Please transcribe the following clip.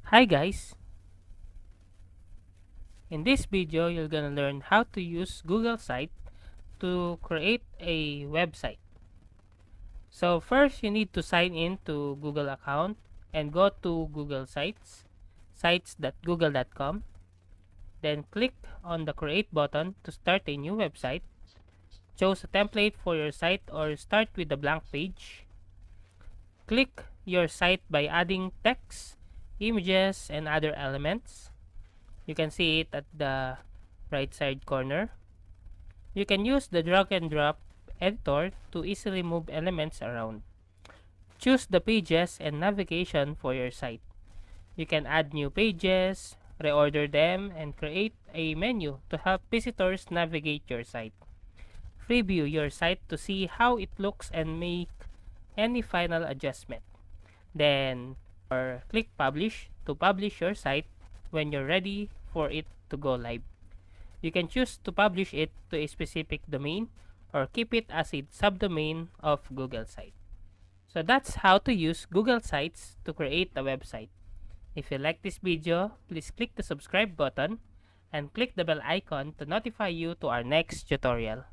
Hi guys! In this video, you're gonna learn how to use Google Site to create a website. So first, you need to sign in to Google account and go to Google Sites, sites.google.com. Then click on the create button to start a new website. Choose a template for your site or start with a blank page. Click your site by adding text, images, and other elements. You can see it at the right side corner. You can use the drag and drop editor to easily move elements around. Choose the pages and navigation for your site. You can add new pages, reorder them, and create a menu to help visitors navigate your site. Preview your site to see how it looks and make any final adjustment. Then, or click publish to publish your site when you're ready for it to go live. You can choose to publish it to a specific domain or keep it as a subdomain of Google Site. So that's how to use Google Sites to create a website. If you like this video, please click the subscribe button and click the bell icon to notify you to our next tutorial.